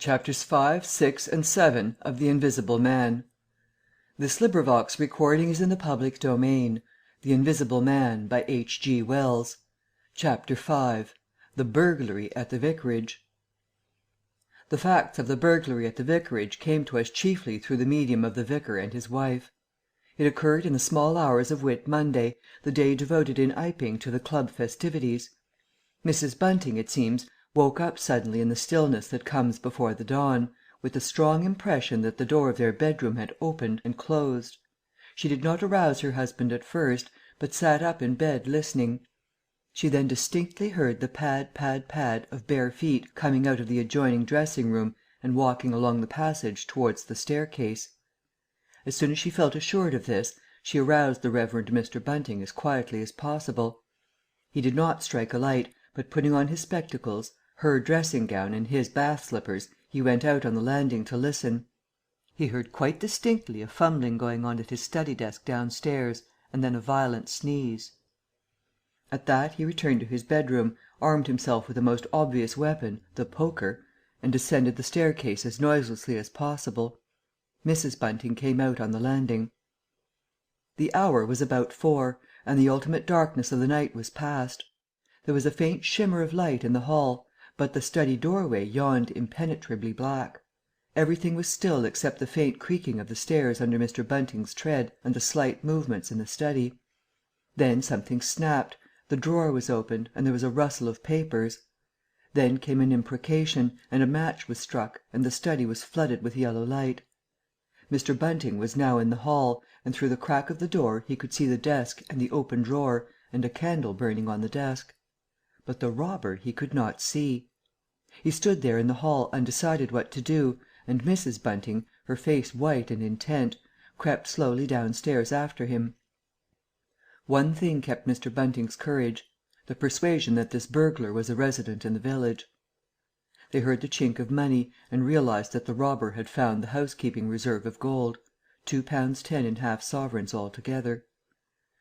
Chapters 5, 6, and 7 of The Invisible Man. This recording is in the public domain. The Invisible Man, by H.G. Wells. Chapter 5: The Burglary at the Vicarage. The facts of the burglary at the Vicarage came to us chiefly through the medium of the Vicar and his wife. It occurred in the small hours of Whit Monday, the day devoted in Iping to the club festivities. Mrs. Bunting, it seems, woke up suddenly in the stillness that comes before the dawn, with the strong impression that the door of their bedroom had opened and closed. She did not arouse her husband at first, but sat up in bed listening. She then distinctly heard the pad, pad, pad of bare feet coming out of the adjoining dressing room and walking along the passage towards the staircase. As soon as she felt assured of this, she aroused the Reverend Mr. Bunting as quietly as possible. He did not strike a light, but putting on his spectacles, her dressing gown and his bath slippers, he went out on the landing to listen. He heard quite distinctly a fumbling going on at his study desk downstairs, and then a violent sneeze. At that he returned to his bedroom, armed himself with a most obvious weapon, the poker, and descended the staircase as noiselessly as possible. Mrs. Bunting came out on the landing. The hour was about 4, and the ultimate darkness of the night was past. There was a faint shimmer of light in the hall, but the study doorway yawned impenetrably black. Everything was still except the faint creaking of the stairs under Mr. Bunting's tread and the slight movements in the study. Then something snapped, the drawer was opened, and there was a rustle of papers. Then came an imprecation, and a match was struck, and the study was flooded with yellow light. Mr. Bunting was now in the hall, and through the crack of the door he could see the desk and the open drawer, and a candle burning on the desk. But the robber he could not see. He stood there in the hall undecided what to do, and Mrs. Bunting, her face white and intent, crept slowly downstairs after him. One thing kept Mr. Bunting's courage: the persuasion that this burglar was a resident in the village. They heard the chink of money, and realized that the robber had found the housekeeping reserve of gold, £2 10 in half sovereigns altogether.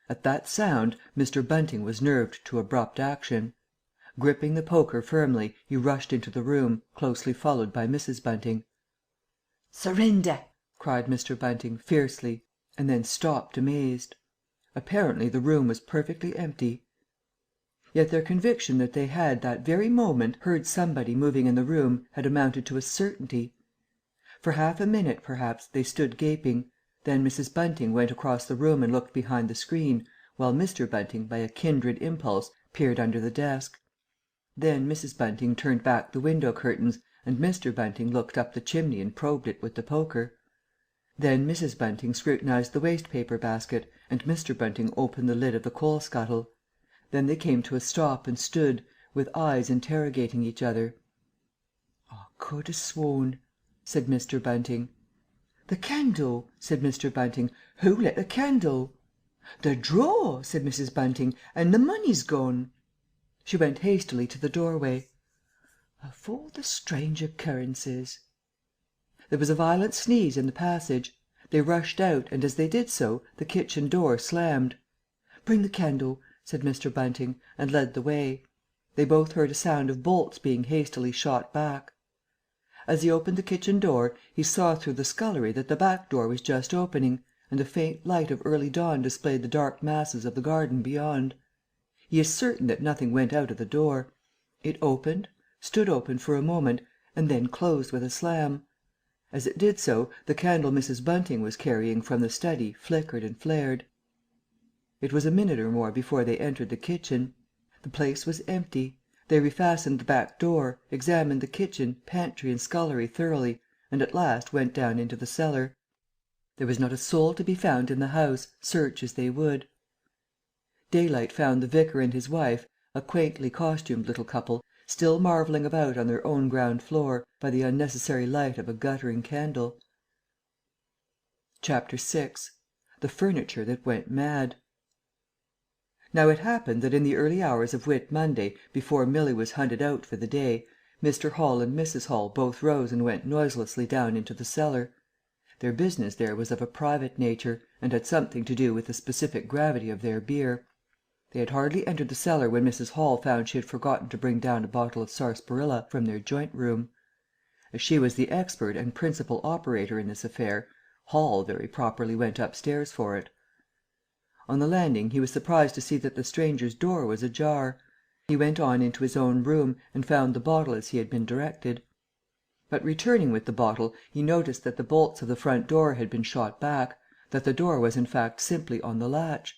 At that sound Mr. Bunting was nerved to abrupt action. Gripping the poker firmly, he rushed into the room, closely followed by Mrs. Bunting. "Surrender!" cried Mr. Bunting, fiercely, and then stopped amazed. Apparently the room was perfectly empty. Yet their conviction that they had that very moment heard somebody moving in the room had amounted to a certainty. For half a minute, perhaps, they stood gaping, then Mrs. Bunting went across the room and looked behind the screen, while Mr. Bunting, by a kindred impulse, peered under the desk. Then Mrs. Bunting turned back the window curtains, and Mr. Bunting looked up the chimney and probed it with the poker. Then Mrs. Bunting scrutinized the waste paper basket, and Mr. Bunting opened the lid of the coal scuttle. Then they came to a stop and stood, with eyes interrogating each other. "I could ha' sworn," said Mr. Bunting. "The candle," said Mr. Bunting. "Who lit the candle?" "The drawer," said Mrs. Bunting, "and the money's gone." She went hastily to the doorway. "Of all the strange occurrences!" There was a violent sneeze in the passage. They rushed out, and as they did so the kitchen door slammed. "Bring the candle," said Mr. Bunting, and led the way. They both heard a sound of bolts being hastily shot back. As he opened the kitchen door he saw through the scullery that the back door was just opening, and a faint light of early dawn displayed the dark masses of the garden beyond. He is certain that nothing went out of the door. It opened, stood open for a moment, and then closed with a slam. As it did so, the candle Mrs. Bunting was carrying from the study flickered and flared. It was a minute or more before they entered the kitchen. The place was empty. They refastened the back door, examined the kitchen, pantry and scullery thoroughly, and at last went down into the cellar. There was not a soul to be found in the house, search as they would. Daylight found the Vicar and his wife, a quaintly costumed little couple, still marvelling about on their own ground floor, by the unnecessary light of a guttering candle. Chapter 6: The Furniture that Went Mad. Now it happened that in the early hours of Whit Monday, before Milly was hunted out for the day, Mr. Hall and Mrs. Hall both rose and went noiselessly down into the cellar. Their business there was of a private nature, and had something to do with the specific gravity of their beer. They had hardly entered the cellar when Mrs. Hall found she had forgotten to bring down a bottle of sarsaparilla from their joint room. As she was the expert and principal operator in this affair, Hall very properly went upstairs for it. On the landing he was surprised to see that the stranger's door was ajar. He went on into his own room and found the bottle as he had been directed. But returning with the bottle he noticed that the bolts of the front door had been shot back, that the door was in fact simply on the latch.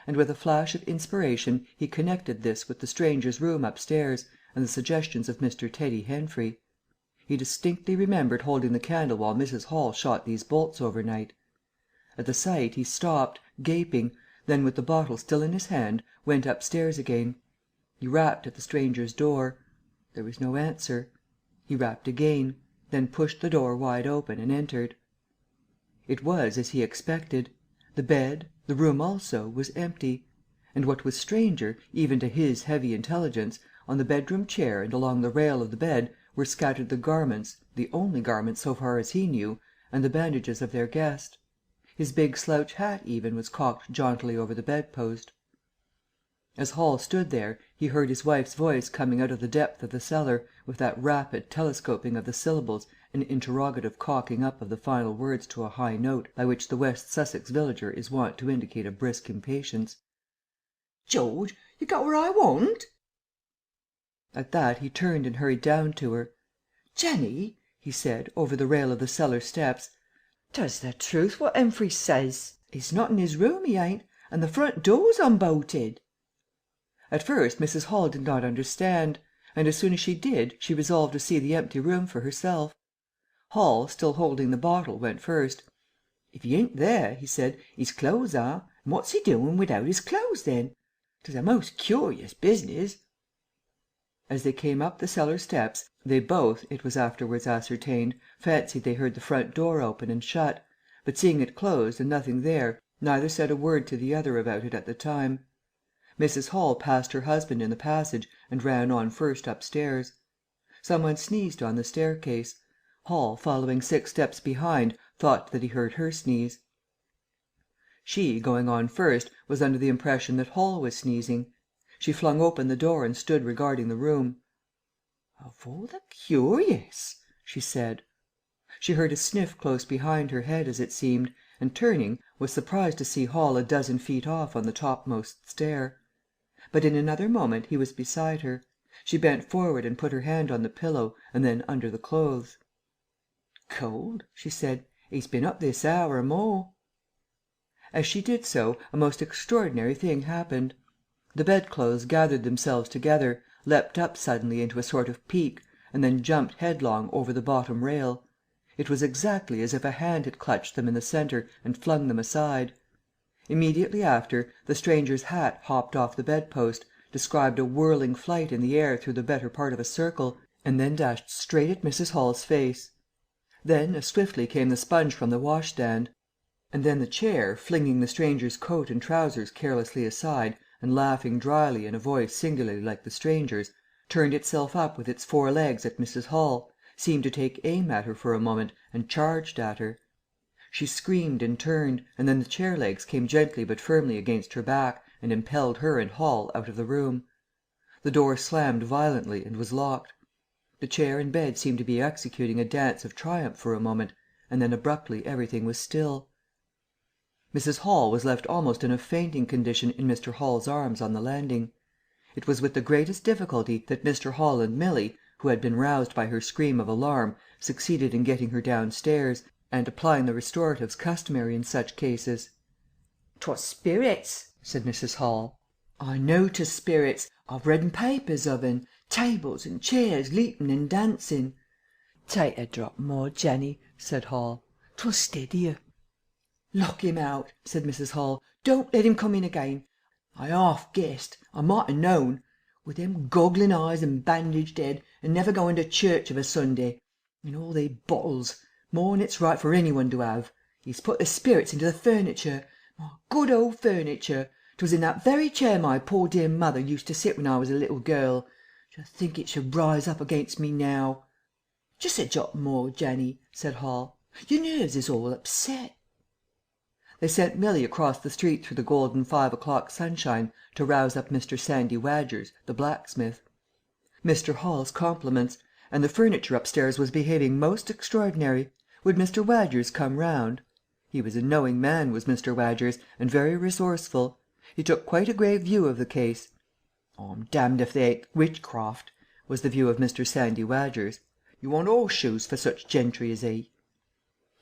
And with a flash of inspiration he connected this with the stranger's room upstairs and the suggestions of Mr. Teddy Henfrey. He distinctly remembered holding the candle while Mrs. Hall shot these bolts overnight. At the sight he stopped, gaping, then with the bottle still in his hand went upstairs again. He rapped at the stranger's door. There was no answer. He rapped again, then pushed the door wide open and entered. It was as he expected. The bed, the room also, was empty. And what was stranger, even to his heavy intelligence, on the bedroom chair and along the rail of the bed were scattered the garments, the only garments so far as he knew, and the bandages of their guest. His big slouch hat even was cocked jauntily over the bedpost. As Hall stood there he heard his wife's voice coming out of the depth of the cellar, with that rapid telescoping of the syllables and interrogative cocking up of the final words to a high note by which the West Sussex villager is wont to indicate a brisk impatience. "George, you got where I want?" At that he turned and hurried down to her. "Jenny," he said, over the rail of the cellar steps, "'tis the truth what Henfrey says. He's not in his room, he ain't, and the front door's unbolted." At first Mrs. Hall did not understand, and as soon as she did she resolved to see the empty room for herself. Hall, still holding the bottle, went first. "If he ain't there," he said, "his clothes are, and what's he doing without his clothes then? 'Tis a most curious business." As they came up the cellar steps, they both, it was afterwards ascertained, fancied they heard the front door open and shut, but seeing it closed and nothing there, neither said a word to the other about it at the time. Mrs. Hall passed her husband in the passage and ran on first upstairs. Some one sneezed on the staircase. Hall, following 6 steps behind, thought that he heard her sneeze. She, going on first, was under the impression that Hall was sneezing. She flung open the door and stood regarding the room. "Of all the curious!" she said. She heard a sniff close behind her head, as it seemed, and turning, was surprised to see Hall a dozen feet off on the topmost stair. But in another moment he was beside her. She bent forward and put her hand on the pillow and then under the clothes. "Cold," she said. "He's been up this hour or more." As she did so a most extraordinary thing happened. The bedclothes gathered themselves together, leapt up suddenly into a sort of peak, and then jumped headlong over the bottom rail. It was exactly as if a hand had clutched them in the centre and flung them aside. Immediately after, the stranger's hat hopped off the bedpost, described a whirling flight in the air through the better part of a circle, and then dashed straight at Mrs. Hall's face. Then as swiftly came the sponge from the washstand. And then the chair, flinging the stranger's coat and trousers carelessly aside, and laughing dryly in a voice singularly like the stranger's, turned itself up with its 4 legs at Mrs. Hall, seemed to take aim at her for a moment, and charged at her. She screamed and turned, and then the chair legs came gently but firmly against her back and impelled her and Hall out of the room. The door slammed violently and was locked. The chair and bed seemed to be executing a dance of triumph for a moment, and then abruptly everything was still. Mrs. Hall was left almost in a fainting condition in Mr. Hall's arms on the landing. It was with the greatest difficulty that Mr. Hall and Milly, who had been roused by her scream of alarm, succeeded in getting her downstairs, and applying the restoratives customary in such cases. "'Twas spirits," said Mrs. Hall. "I know 'tis spirits. I've read in papers of 'en. Tables and chairs leaping and dancing." "Take a drop more, Jenny," said Hall. "'Twill steady you." "Lock him out," said Mrs. Hall. "Don't let him come in again. I half guessed. I might ha' known. With them goggling eyes and bandaged head, and never going to church of a Sunday. And all they bottles. More'n it's right for any one to have. He's put the spirits into the furniture. My good old furniture. 'Twas in that very chair my poor dear mother used to sit when I was a little girl. To think it should rise up against me now." "Just a drop more, Jenny," said Hall. "Your nerves is all upset." They sent Milly across the street through the golden 5 o'clock sunshine to rouse up Mr. Sandy Wadgers, the blacksmith. "Mr. Hall's compliments. And the furniture upstairs was behaving most extraordinary. Would Mr. Wadgers come round? He was a knowing man, was Mr. Wadgers, and very resourceful. He took quite a grave view of the case. "I'm damned if they ain't witchcraft," was the view of Mr. Sandy Wadgers. "You want 'orseshoes for such gentry as he."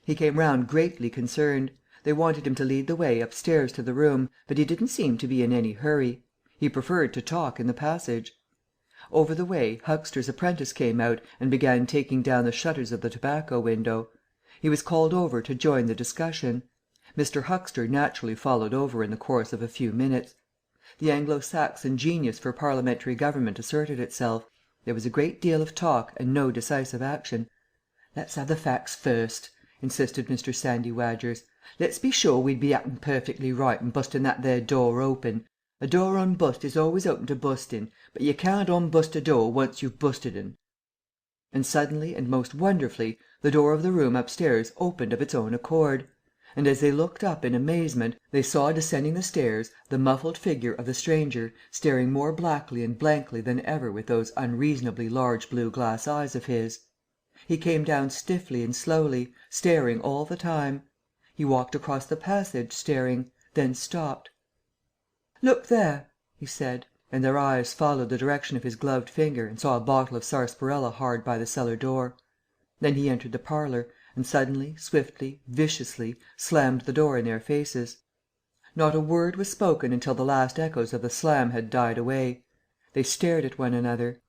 He came round greatly concerned. They wanted him to lead the way upstairs to the room, but he didn't seem to be in any hurry. He preferred to talk in the passage. Over the way Huxter's apprentice came out and began taking down the shutters of the tobacco window. He was called over to join the discussion. Mr. Huxter naturally followed over in the course of a few minutes. The Anglo Saxon genius for parliamentary government asserted itself. There was a great deal of talk and no decisive action. "Let's have the facts first," insisted Mr. Sandy Wadgers. "Let's be sure we'd be acting perfectly right in busting that there door open. A door unbust is always open to busting, but you can't unbust a door once you've busted un." And suddenly and most wonderfully the door of the room upstairs opened of its own accord, and as they looked up in amazement they saw descending the stairs the muffled figure of the stranger staring more blackly and blankly than ever with those unreasonably large blue glass eyes of his. He came down stiffly and slowly, staring all the time. He walked across the passage staring, then stopped. "Look there," he said, and their eyes followed the direction of his gloved finger and saw a bottle of sarsaparilla hard by the cellar door. Then he entered the parlour, and suddenly, swiftly, viciously, slammed the door in their faces. Not a word was spoken until the last echoes of the slam had died away. They stared at one another.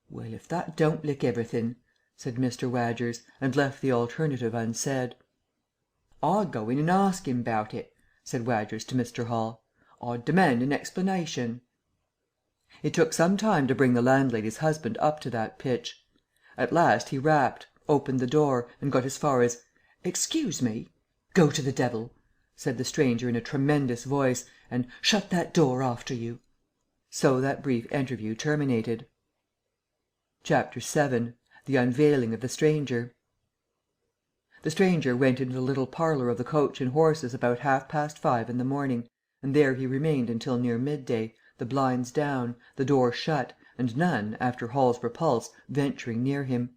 "Well, if that don't lick everythin'," said Mr. Wadgers, and left the alternative unsaid. "I'd go in and ask him 'bout it," said Wadgers to Mr. Hall. "I'd demand an explanation." It took some time to bring the landlady's husband up to that pitch. At last he rapped, opened the door, and got as far as "Excuse me." "Go to the devil," said the stranger in a tremendous voice, "and shut that door after you." So that brief interview terminated. Chapter 7. The Unveiling of the Stranger. The stranger went into the little parlour of the Coach and Horses about 5:30 in the morning, and there he remained until near midday, the blinds down, the door shut, and none, after Hall's repulse, venturing near him.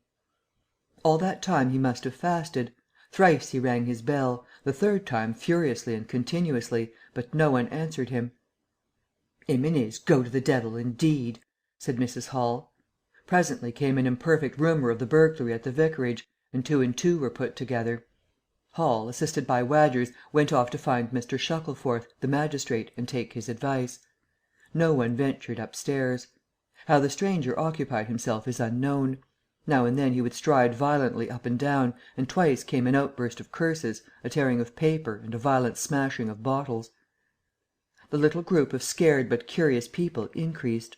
All that time he must have fasted. Thrice he rang his bell, the third time furiously and continuously, but no one answered him. "'Im and 'is go to the devil, indeed," said Mrs. Hall. Presently came an imperfect rumour of the burglary at the vicarage, and 2 and 2 were put together. Hall, assisted by Wadgers, went off to find Mr. Shuttleforth, the magistrate, and take his advice. No one ventured upstairs. How the stranger occupied himself is unknown. Now and then he would stride violently up and down, and twice came an outburst of curses, a tearing of paper, and a violent smashing of bottles. The little group of scared but curious people increased.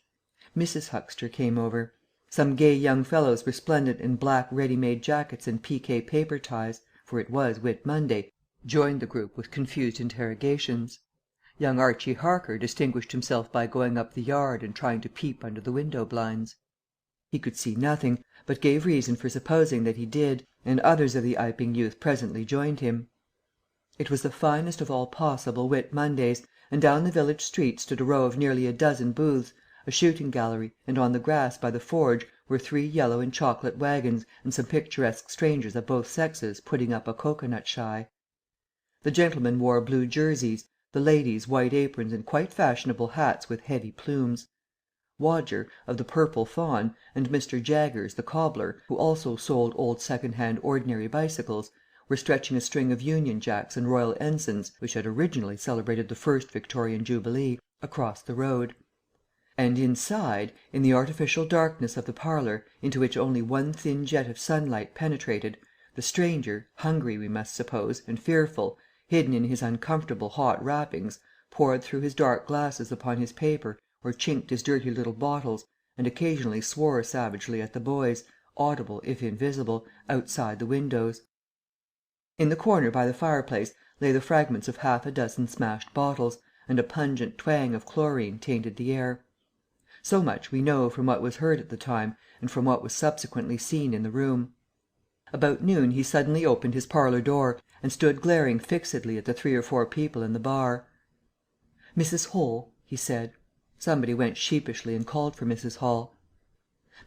Mrs. Huxter came over. Some gay young fellows resplendent in black ready-made jackets and piqué paper ties, for it was Whit Monday, joined the group with confused interrogations. Young Archie Harker distinguished himself by going up the yard and trying to peep under the window blinds. He could see nothing, but gave reason for supposing that he did, and others of the Iping youth presently joined him. It was the finest of all possible Whit Mondays, and down the village street stood a row of nearly a dozen booths, a shooting gallery, and on the grass by the forge were 3 yellow and chocolate wagons and some picturesque strangers of both sexes putting up a cocoanut shy. The gentlemen wore blue jerseys, the ladies white aprons and quite fashionable hats with heavy plumes. Wodger, of the Purple Fawn, and Mr. Jaggers, the cobbler, who also sold old second-hand ordinary bicycles, were stretching a string of Union Jacks and Royal Ensigns, which had originally celebrated the first Victorian Jubilee, across the road. And inside, in the artificial darkness of the parlour, into which only one thin jet of sunlight penetrated, the stranger, hungry we must suppose, and fearful, hidden in his uncomfortable hot wrappings, pored through his dark glasses upon his paper or chinked his dirty little bottles, and occasionally swore savagely at the boys, audible if invisible, outside the windows. In the corner by the fireplace lay the fragments of half a dozen smashed bottles, and a pungent twang of chlorine tainted the air. So much we know from what was heard at the time, and from what was subsequently seen in the room. About noon he suddenly opened his parlour door, and stood glaring fixedly at the 3 or 4 people in the bar. "Mrs. Hall," he said. Somebody went sheepishly and called for Mrs. Hall.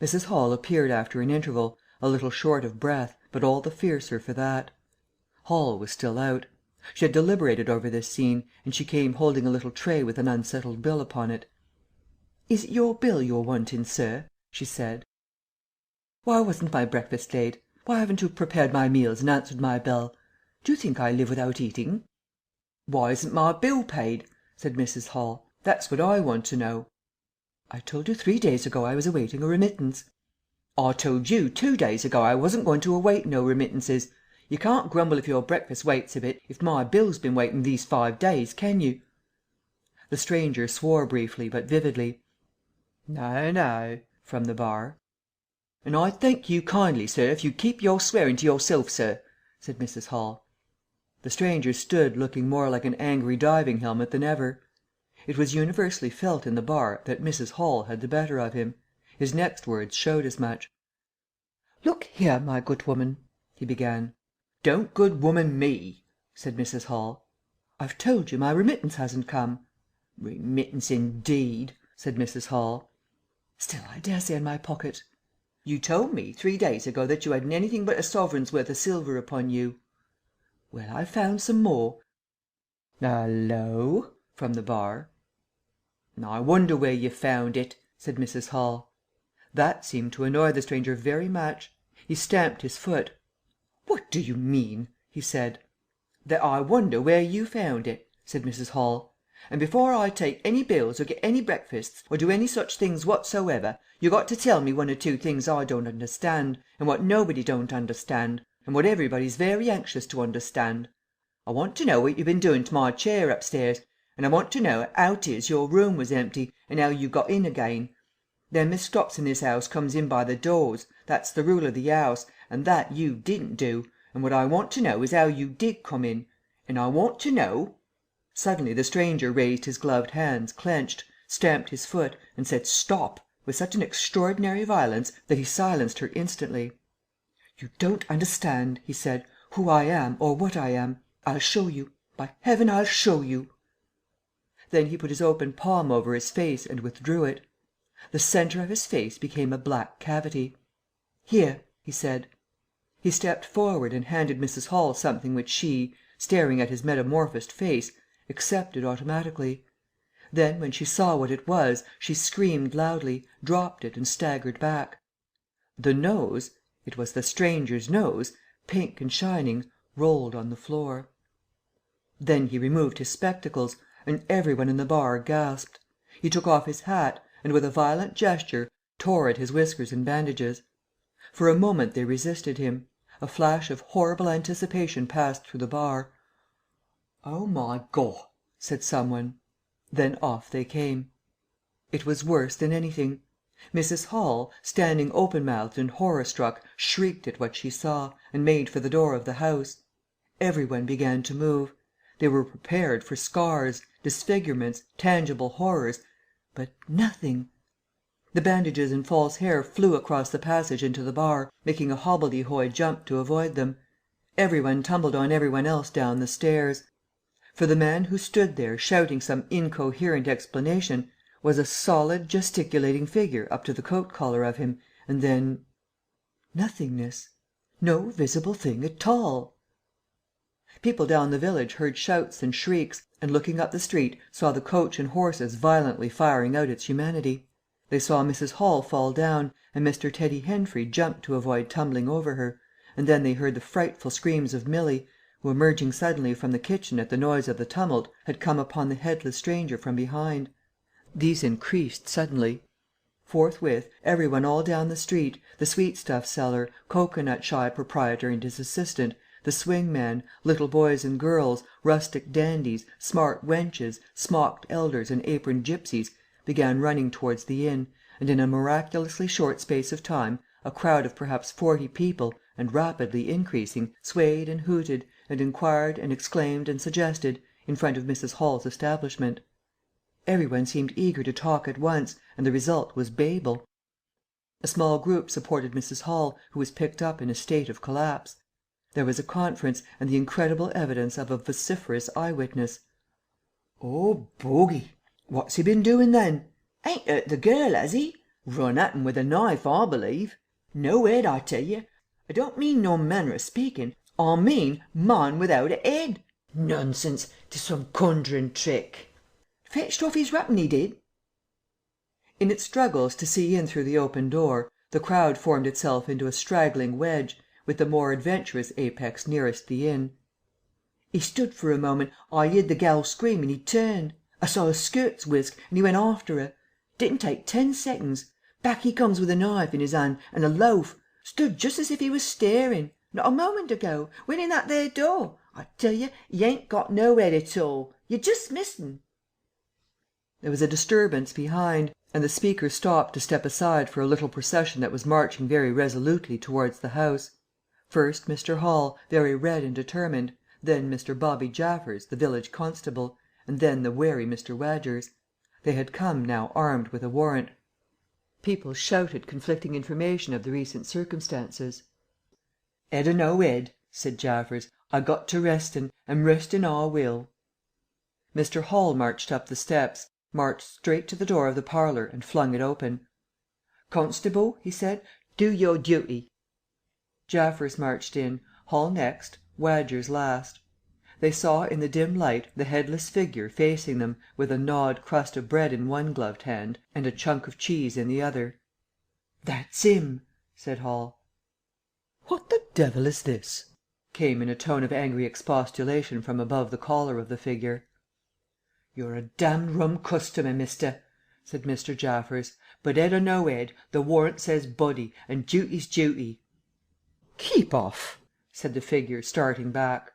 Mrs. Hall appeared after an interval, a little short of breath, but all the fiercer for that. Hall was still out. She had deliberated over this scene, and she came holding a little tray with an unsettled bill upon it. "Is it your bill you're wanting, sir?" she said. "Why wasn't my breakfast laid? Why haven't you prepared my meals and answered my bell? Do you think I live without eating?" "Why isn't my bill paid?" said Mrs. Hall. "That's what I want to know." "I told you 3 days ago I was awaiting a remittance." "I told you 2 days ago I wasn't going to await no remittances. You can't grumble if your breakfast waits a bit if my bill's been waiting these 5 days, can you?" The stranger swore briefly but vividly. "No, no," from the bar. "And I'd thank you kindly, sir, if you'd keep your swearing to yourself, sir," said Mrs. Hall. The stranger stood looking more like an angry diving helmet than ever. It was universally felt in the bar that Mrs. Hall had the better of him. His next words showed as much. "Look here, my good woman," he began. "Don't good woman me," said Mrs. Hall. "I've told you my remittance hasn't come." "Remittance indeed," said Mrs. Hall. "Still, I daresay in my pocket." "You told me 3 days ago that you hadn't anything but a sovereign's worth of silver upon you." "Well, I've found some more." "Hallo!" from the bar. "I wonder where you found it," said Mrs. Hall. That seemed to annoy the stranger very much. He stamped his foot. "What do you mean?" he said. "That I wonder where you found it," said Mrs. Hall. "And before I take any bills or get any breakfasts, or do any such things whatsoever, you got to tell me 1 or 2 things I don't understand, and what nobody don't understand, and what everybody's very anxious to understand. I want to know what you've been doing to my chair upstairs, and I want to know how 'tis your room was empty, and how you got in again. Them as stops in this house comes in by the doors, that's the rule of the house, and that you didn't do, and what I want to know is how you did come in, and I want to know—" Suddenly the stranger raised his gloved hands, clenched, stamped his foot, and said "Stop!" with such an extraordinary violence that he silenced her instantly. "You don't understand," he said, "who I am or what I am. I'll show you. By heaven, I'll show you." Then he put his open palm over his face and withdrew it. The centre of his face became a black cavity. "Here," he said. He stepped forward and handed Mrs. Hall something which she, staring at his metamorphosed face, accepted automatically. Then, when she saw what it was, she screamed loudly, dropped it and staggered back. The nose (it was the stranger's nose), pink and shining, rolled on the floor. Then he removed his spectacles, and every one in the bar gasped. He took off his hat, and with a violent gesture tore at his whiskers and bandages. For a moment they resisted him. A flash of horrible anticipation passed through the bar. "Oh, my God!" said some one. Then off they came. It was worse than anything. Mrs. Hall, standing open-mouthed and horror-struck, shrieked at what she saw, and made for the door of the house. Every one began to move. They were prepared for scars, disfigurements, tangible horrors, but nothing. The bandages and false hair flew across the passage into the bar, making a hobbledehoy jump to avoid them. Every one tumbled on every one else down the stairs. For the man who stood there shouting some incoherent explanation was a solid gesticulating figure up to the coat collar of him, and then nothingness. No visible thing at all. People down the village heard shouts and shrieks, and looking up the street saw the coach and horses violently firing out its humanity. They saw Mrs. Hall fall down, and Mr. Teddy Henfrey jump to avoid tumbling over her, and then they heard the frightful screams of Milly, who, emerging suddenly from the kitchen at the noise of the tumult, had come upon the headless stranger from behind. These increased suddenly. Forthwith, every one all down the street, the sweetstuff seller, cocoanut shy proprietor and his assistant, the swingman, little boys and girls, rustic dandies, smart wenches, smocked elders and aproned gypsies, began running towards the inn, and in a miraculously short space of time a crowd of perhaps 40 people, and rapidly increasing, swayed and hooted, and inquired and exclaimed and suggested, in front of Mrs. Hall's establishment. Every one seemed eager to talk at once, and the result was Babel. A small group supported Mrs. Hall, who was picked up in a state of collapse. There was a conference, and the incredible evidence of a vociferous eye-witness. "Oh, bogey! What's he been doing then? Ain't hurt the girl, has he? Run at 'em with a knife, I believe. No head, I tell you. I don't mean no manner of speaking. I mean man without a head. Nonsense, 'tis some conjuring trick. Fetched off his wrapping, he did." In its struggles to see in through the open door, the crowd formed itself into a straggling wedge, with the more adventurous apex nearest the inn. "He stood for a moment. I heard the gal scream and he turned. I saw her skirts whisk and he went after her. Didn't take 10 seconds. Back he comes with a knife in his hand and a loaf. Stood just as if he was staring. Not a moment ago. Went in that there door. I tell you, he ain't got no head at all. You just missed un." There was a disturbance behind, and the speaker stopped to step aside for a little procession that was marching very resolutely towards the house. First Mr. Hall, very red and determined, then Mr. Bobby Jaffers, the village constable, and then the wary Mr. Wadgers. They had come now armed with a warrant. People shouted conflicting information of the recent circumstances. "'Ead or no 'ead," said Jaffers, "I got to restin', and restin' I will." Mr. Hall marched up the steps, marched straight to the door of the parlour and flung it open. "Constable," he said, "do your duty." Jaffers marched in, Hall next, Wadgers last. They saw in the dim light the headless figure facing them with a gnawed crust of bread in one gloved hand and a chunk of cheese in the other. "That's 'im," said Hall. "What the devil is this?" came in a tone of angry expostulation from above the collar of the figure. "You're a damned rum customer, mister," said Mr. Jaffers, "but 'ead or no 'ead, the warrant says body, and duty's duty." "Keep off," said the figure, starting back.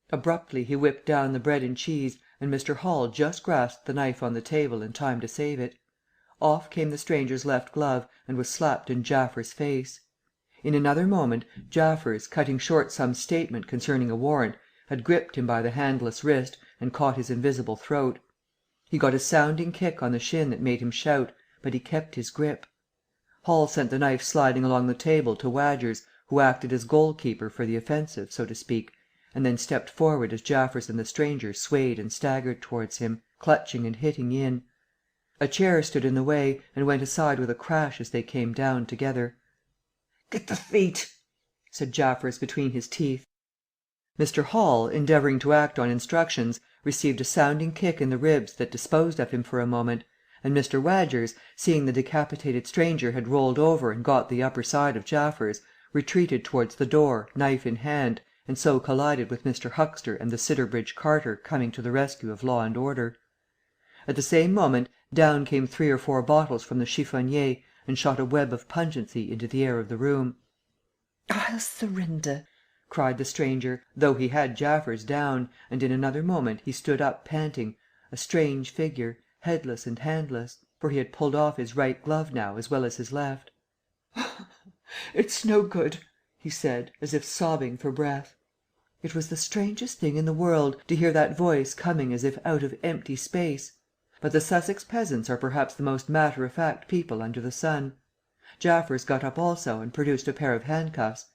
Abruptly he whipped down the bread and cheese, and Mr. Hall just grasped the knife on the table in time to save it. Off came the stranger's left glove and was slapped in Jaffers' face. In another moment, Jaffers, cutting short some statement concerning a warrant, had gripped him by the handless wrist and caught his invisible throat. He got a sounding kick on the shin that made him shout, but he kept his grip. Hall sent the knife sliding along the table to Wadgers, who acted as goalkeeper for the offensive, so to speak, and then stepped forward as Jaffers and the stranger swayed and staggered towards him, clutching and hitting in. A chair stood in the way and went aside with a crash as they came down together. "Get the feet," said Jaffers between his teeth. Mr. Hall, endeavouring to act on instructions, received a sounding kick in the ribs that disposed of him for a moment, and Mr. Wadgers, seeing the decapitated stranger had rolled over and got the upper side of Jaffers, retreated towards the door, knife in hand, and so collided with Mr. Huxter and the Sidderbridge carter coming to the rescue of law and order. At the same moment down came 3 or 4 bottles from the chiffonnier and shot a web of pungency into the air of the room. "I'll surrender," cried the stranger, though he had Jaffers down, and in another moment he stood up panting, a strange figure, headless and handless, for he had pulled off his right glove now as well as his left. "It's no good," he said, as if sobbing for breath. It was the strangest thing in the world, to hear that voice coming as if out of empty space, but the Sussex peasants are perhaps the most matter-of-fact people under the sun. Jaffers got up also and produced a pair of handcuffs.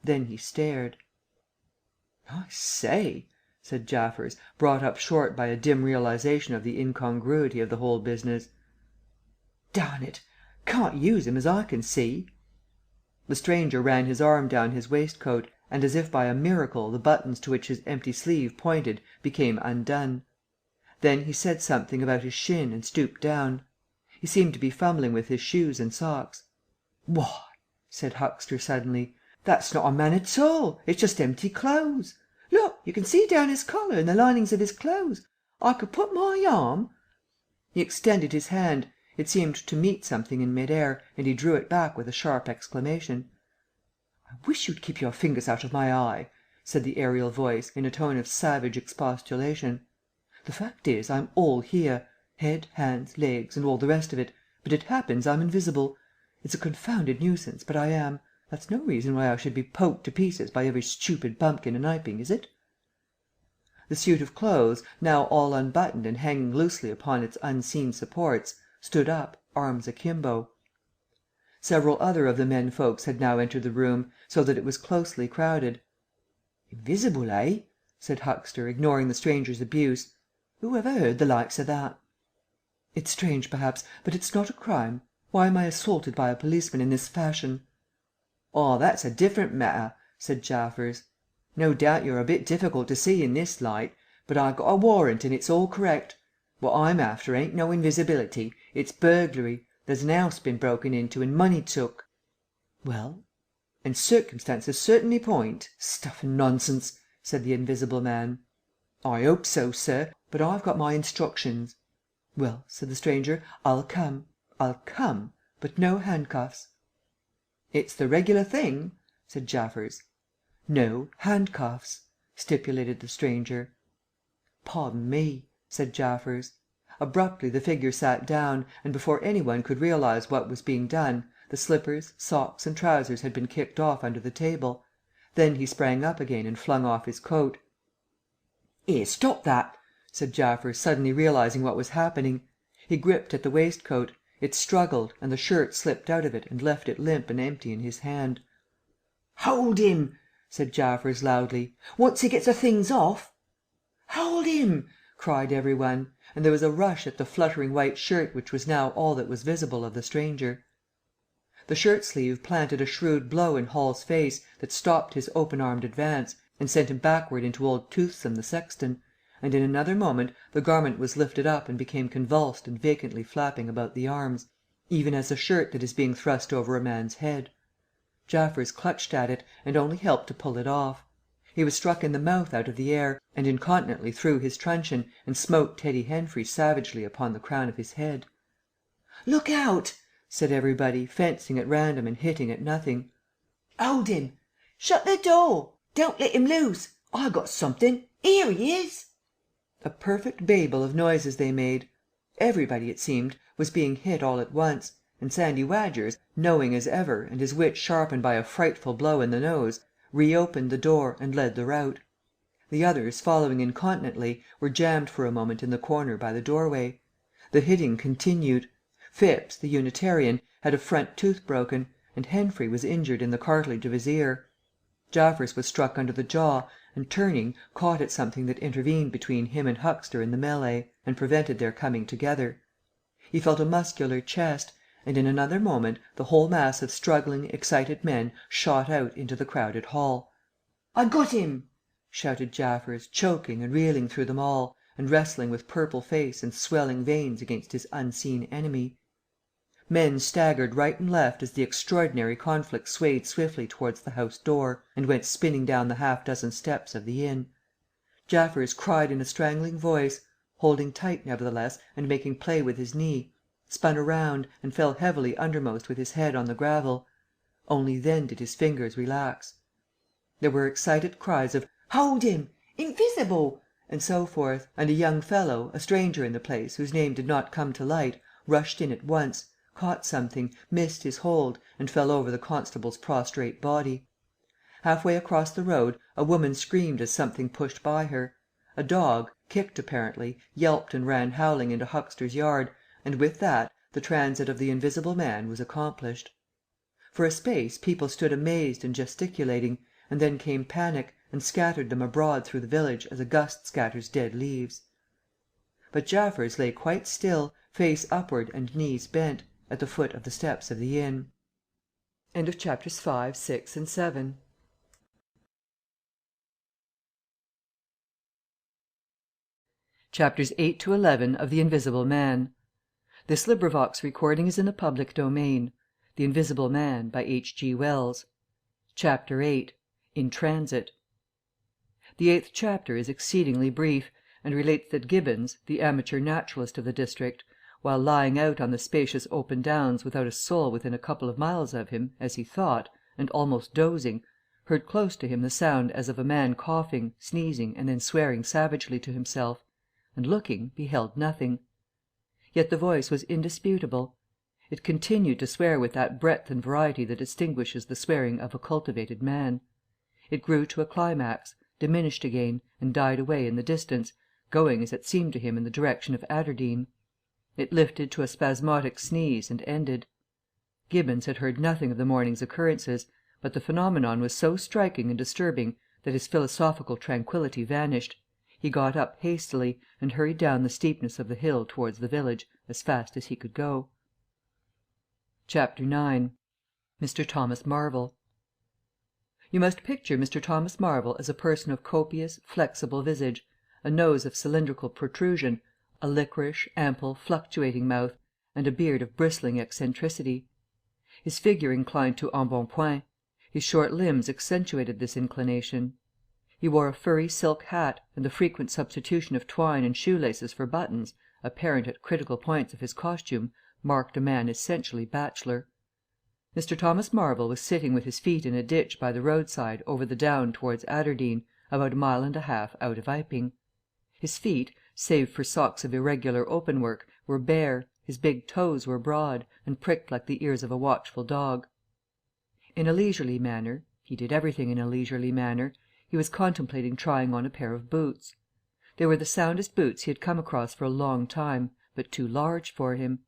Then he stared. "I say," said Jaffers, brought up short by a dim realization of the incongruity of the whole business. "Darn it! Can't use him as I can see." The stranger ran his arm down his waistcoat, and as if by a miracle the buttons to which his empty sleeve pointed became undone. Then he said something about his shin and stooped down. He seemed to be fumbling with his shoes and socks. "Why," said Huxter suddenly, "that's not a man at all. It's just empty clothes. Look, you can see down his collar and the linings of his clothes. I could put my arm—" He extended his hand. It seemed to meet something in mid air, and he drew it back with a sharp exclamation. "I wish you'd keep your fingers out of my eye," said the aerial voice, in a tone of savage expostulation. "The fact is, I'm all here, head, hands, legs, and all the rest of it, but it happens I'm invisible. It's a confounded nuisance, but I am. That's no reason why I should be poked to pieces by every stupid bumpkin in Iping, is it?" The suit of clothes, now all unbuttoned and hanging loosely upon its unseen supports, stood up, arms akimbo. Several other of the men folks had now entered the room, so that it was closely crowded. "Invisible, eh?" said Huxter, ignoring the stranger's abuse. "Who ever heard the likes of that?" "It's strange, perhaps, but it's not a crime. Why am I assaulted by a policeman in this fashion?" "Oh, that's a different matter," said Jaffers. "No doubt you're a bit difficult to see in this light, but I got a warrant and it's all correct. What I'm after ain't no invisibility, it's burglary. There's an 'ouse been broken into and money took." "Well?" "And circumstances certainly point—" "Stuff and nonsense!" said the invisible man. "I 'ope so, sir, but I've got my instructions." "Well," said the stranger, "I'll come, but no handcuffs." "It's the regular thing?" said Jaffers. "No handcuffs," stipulated the stranger. "Pardon me," said Jaffers. Abruptly the figure sat down, and before any one could realize what was being done, the slippers, socks and trousers had been kicked off under the table. Then he sprang up again and flung off his coat. "'Ere, stop that!" said Jaffers, suddenly realizing what was happening. He gripped at the waistcoat. It struggled, and the shirt slipped out of it and left it limp and empty in his hand. "Hold him!" said Jaffers loudly. "Once he gets the things off—" "Hold him!" cried every one, and there was a rush at the fluttering white shirt which was now all that was visible of the stranger. The shirt sleeve planted a shrewd blow in Hall's face that stopped his open-armed advance and sent him backward into old Toothsome the sexton, and in another moment the garment was lifted up and became convulsed and vacantly flapping about the arms, even as a shirt that is being thrust over a man's head. Jaffers clutched at it and only helped to pull it off. He was struck in the mouth out of the air, and incontinently threw his truncheon and smote Teddy Henfrey savagely upon the crown of his head. "Look out!" said everybody, fencing at random and hitting at nothing. "Hold him! Shut the door! Don't let him loose! I got something! Here he is!" A perfect babel of noises they made. Everybody, it seemed, was being hit all at once, and Sandy Wadgers, knowing as ever and his wit sharpened by a frightful blow in the nose, reopened the door and led the rout. The others, following incontinently, were jammed for a moment in the corner by the doorway. The hitting continued. Phipps, the Unitarian, had a front tooth broken, and Henfrey was injured in the cartilage of his ear. Jaffers was struck under the jaw, and turning, caught at something that intervened between him and Huxter in the mêlée, and prevented their coming together. He felt a muscular chest, and in another moment the whole mass of struggling, excited men shot out into the crowded hall. "I got him!" shouted Jaffers, choking and reeling through them all, and wrestling with purple face and swelling veins against his unseen enemy. Men staggered right and left as the extraordinary conflict swayed swiftly towards the house door and went spinning down the half-dozen steps of the inn. Jaffers cried in a strangling voice, holding tight nevertheless and making play with his knee, spun around and fell heavily undermost with his head on the gravel. Only then did his fingers relax. There were excited cries of "Hold him! Invisible!" and so forth, and a young fellow, a stranger in the place whose name did not come to light, rushed in at once, caught something, missed his hold, and fell over the constable's prostrate body. Half way across the road a woman screamed as something pushed by her. A dog, kicked apparently, yelped and ran howling into Huxter's yard, and with that the transit of the Invisible Man was accomplished. For a space people stood amazed and gesticulating, and then came panic, and scattered them abroad through the village as a gust scatters dead leaves. But Jaffers lay quite still, face upward and knees bent, at the foot of the steps of the inn. Chapters 5, 6 and 7. Chapters 8 to 11 of The Invisible Man. This LibriVox is in the public domain. The Invisible Man, by H.G. Wells. Chapter 8. In Transit. The 8th chapter is exceedingly brief, and relates that Gibbons, the amateur naturalist of the district, while lying out on the spacious open downs without a soul within a couple of miles of him, as he thought, and almost dozing, heard close to him the sound as of a man coughing, sneezing, and then swearing savagely to himself, and looking, beheld nothing. Yet the voice was indisputable. It continued to swear with that breadth and variety that distinguishes the swearing of a cultivated man. It grew to a climax, diminished again, and died away in the distance, going as it seemed to him in the direction of Adderdean. It lifted to a spasmodic sneeze and ended. Gibbons had heard nothing of the morning's occurrences, but the phenomenon was so striking and disturbing that his philosophical tranquillity vanished. He got up hastily, and hurried down the steepness of the hill towards the village as fast as he could go. CHAPTER IX Mr. Thomas Marvel You must picture Mr. Thomas Marvel as a person of copious, flexible visage, a nose of cylindrical protrusion, a liquorish, ample, fluctuating mouth, and a beard of bristling eccentricity. His figure inclined to embonpoint; his short limbs accentuated this inclination. He wore a furry silk hat, and the frequent substitution of twine and shoe laces for buttons, apparent at critical points of his costume, marked a man essentially bachelor. Mr. Thomas Marvel was sitting with his feet in a ditch by the roadside over the down towards Aberdeen, about a mile and a half out of Iping. His feet, save for socks of irregular openwork, were bare, his big toes were broad, and pricked like the ears of a watchful dog. In a leisurely manner he did everything in a leisurely manner he was contemplating trying on a pair of boots. They were the soundest boots he had come across for a long time, but too large for him;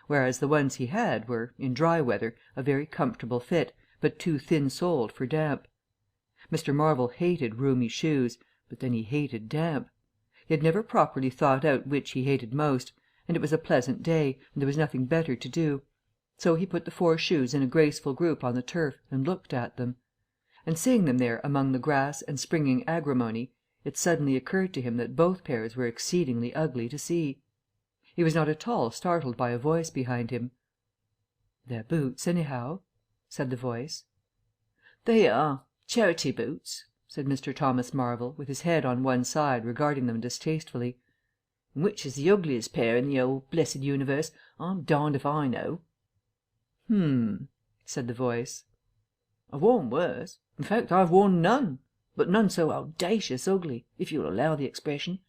whereas the ones he had were, in dry weather, a very comfortable fit, but too thin-soled for damp. Mr. Marvel hated roomy shoes, but then he hated damp. He had never properly thought out which he hated most, and it was a pleasant day, and there was nothing better to do. So he put the 4 shoes in a graceful group on the turf and looked at them. And seeing them there among the grass and springing agrimony, it suddenly occurred to him that both pairs were exceedingly ugly to see. He was not at all startled by a voice behind him. "They're boots, anyhow," said the voice. "They are. Charity boots," said Mr. Thomas Marvel, with his head on one side, regarding them distastefully. "And which is the ugliest pair in the whole blessed universe, I'm darned if I know." Said the voice. "I've worn worse. In fact, I've worn none, but none so owdacious ugly, if you'll allow the expression.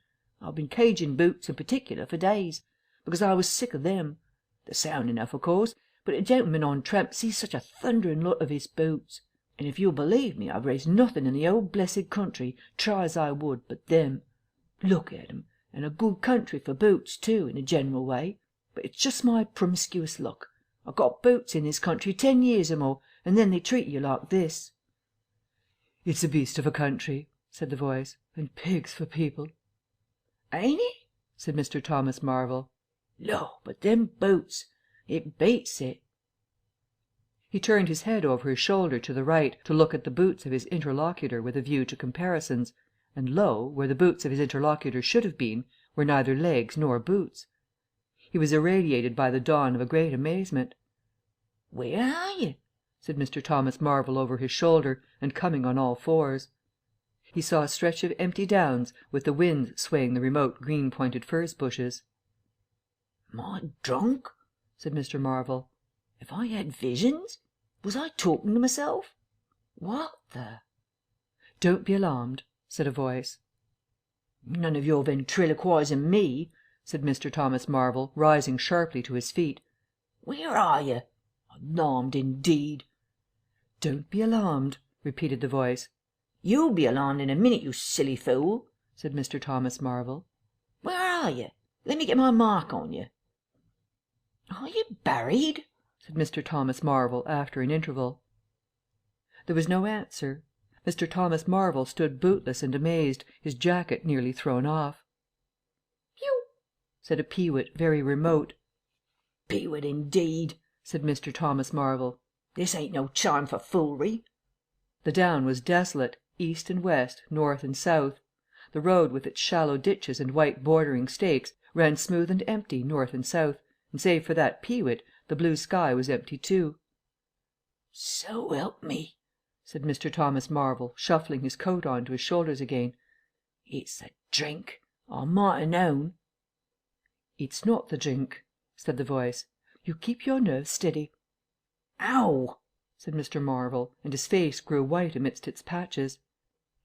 I've been caging boots in particular for days, because I was sick of them. They're sound enough, of course, but a gentleman on tramp sees such a thundering lot of his boots. And if you'll believe me, I've raised nothing in the whole blessed country, try as I would, but them. Look at 'em, and a good country for boots, too, in a general way. But it's just my promiscuous luck. I've got boots in this country 10 years or more, and then they treat you like this." "It's a beast of a country," said the voice, "and pigs for people." "Ain't it?" said Mr. Thomas Marvel. "Lor, but them boots! It beats it." He turned his head over his shoulder to the right to look at the boots of his interlocutor with a view to comparisons, and lo, where the boots of his interlocutor should have been, were neither legs nor boots. He was irradiated by the dawn of a great amazement. "Where are you?" said Mr. Thomas Marvel over his shoulder, and coming on all fours. He saw a stretch of empty downs, with the wind swaying the remote green-pointed furze bushes. "Am I drunk?" said Mr. Marvel. "Have I had visions? Was I talking to myself? What the—" "Don't be alarmed," said a voice. "None of your ventriloquising me," said Mr. Thomas Marvel, rising sharply to his feet. "Where are you? Alarmed, indeed!" "Don't be alarmed," repeated the voice. "You'll be alarmed in a minute, you silly fool," said Mr. Thomas Marvel. "Where are you? Let me get my mark on you." "Are you buried?" said Mr. Thomas Marvel after an interval. There was no answer. Mr. Thomas Marvel stood bootless and amazed, his jacket nearly thrown off. "Phew!" said a peewit very remote. "Peewit, indeed!" said Mr. Thomas Marvel. "This ain't no time for foolery." The down was desolate, east and west, north and south. The road with its shallow ditches and white bordering stakes ran smooth and empty north and south, and save for that peewit, the blue sky was empty too. "So help me," said Mr. Thomas Marvel, shuffling his coat on to his shoulders again. "It's the drink. I might ha' known." "It's not the drink," said the voice. "You keep your nerves steady." "Ow!" said Mr. Marvel, and his face grew white amidst its patches.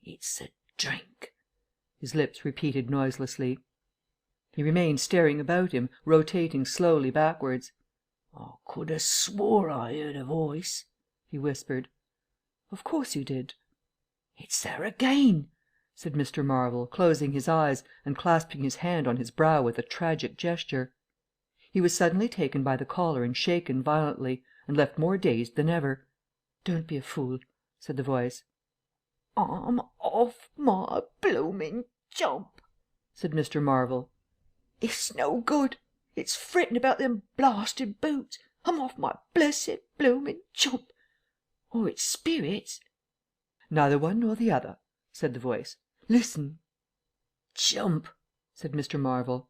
"It's the drink," his lips repeated noiselessly. He remained staring about him, rotating slowly backwards. "I could ha' swore I heard a voice," he whispered. "Of course you did." "It's there again," said Mr. Marvel, closing his eyes and clasping his hand on his brow with a tragic gesture. He was suddenly taken by the collar and shaken violently, and left more dazed than ever. "Don't be a fool," said the voice. "I'm off my blooming jump," said Mr. Marvel. "It's no good. It's fretting about them blasted boots. I'm off my blessed bloomin' chump. Or it's spirits." "Neither one nor the other," said the voice. "Listen." "Chump," said Mr. Marvel.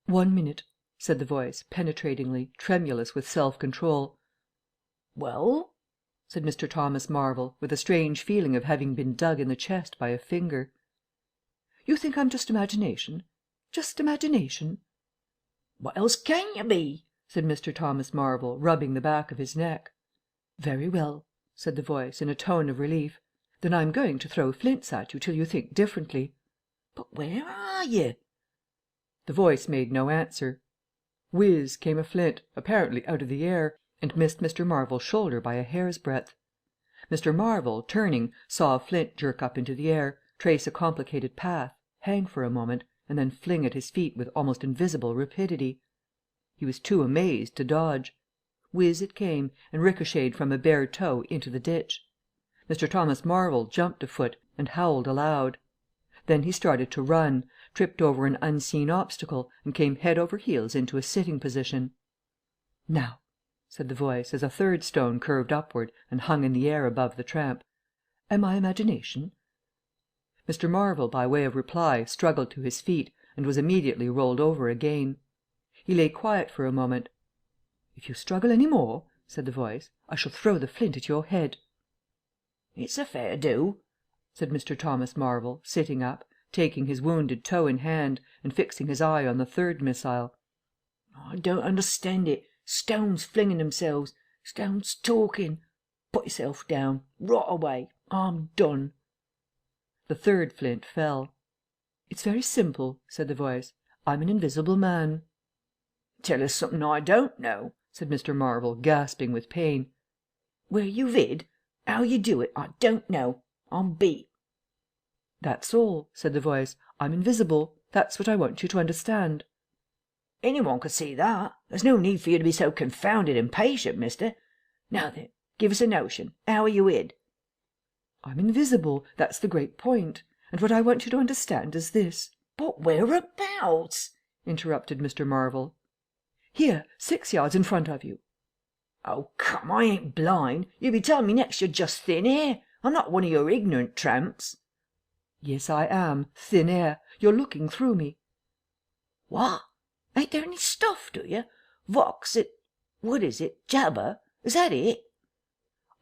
"1 minute," said the voice, penetratingly, tremulous with self-control. "Well?" said Mr. Thomas Marvel, with a strange feeling of having been dug in the chest by a finger. "You think I'm just imagination? Just imagination?" "What else can you be?" said Mr. Thomas Marvel, rubbing the back of his neck. "Very well," said the voice, in a tone of relief. "Then I'm going to throw flints at you till you think differently." "But where are you?" The voice made no answer. Whiz came a flint, apparently out of the air, and missed Mr. Marvel's shoulder by a hair's breadth. Mr. Marvel, turning, saw a flint jerk up into the air, trace a complicated path, hang for a moment, and then fling at his feet with almost invisible rapidity. He was too amazed to dodge. Whiz it came, and ricocheted from a bare toe into the ditch. Mr. Thomas Marvel jumped a foot and howled aloud. Then he started to run, tripped over an unseen obstacle, and came head over heels into a sitting position. "Now," said the voice, as a third stone curved upward and hung in the air above the tramp. "Am I imagination?" Mr. Marvel, by way of reply, struggled to his feet, and was immediately rolled over again. He lay quiet for a moment. "If you struggle any more," said the voice, "I shall throw the flint at your head." "It's a fair do," said Mr. Thomas Marvel, sitting up, taking his wounded toe in hand, and fixing his eye on the third missile. "I don't understand it. Stones flinging themselves. Stones talking. Put yourself down. Rot away. I'm done." The third flint fell. "It's very simple," said the voice. "I'm an invisible man." "Tell us something I don't know," said Mr. Marvel, gasping with pain. "Where you vid? How you do it? I don't know. I'm beat." "That's all," said the voice. "I'm invisible. That's what I want you to understand." "Any one could see that. There's no need for you to be so confounded impatient, mister. Now then, give us a notion. How are you hid?" "I'm invisible. That's the great point. And what I want you to understand is this." "But whereabouts?" interrupted Mr. Marvel. "Here, 6 yards in front of you." "Oh, come, I ain't blind. You be telling me next you're just thin air. I'm not one of your ignorant tramps." "Yes, I am. Thin air. You're looking through me." "What? Ain't there any stuff, do you? Vox it what is it? Jabber? Is that it?"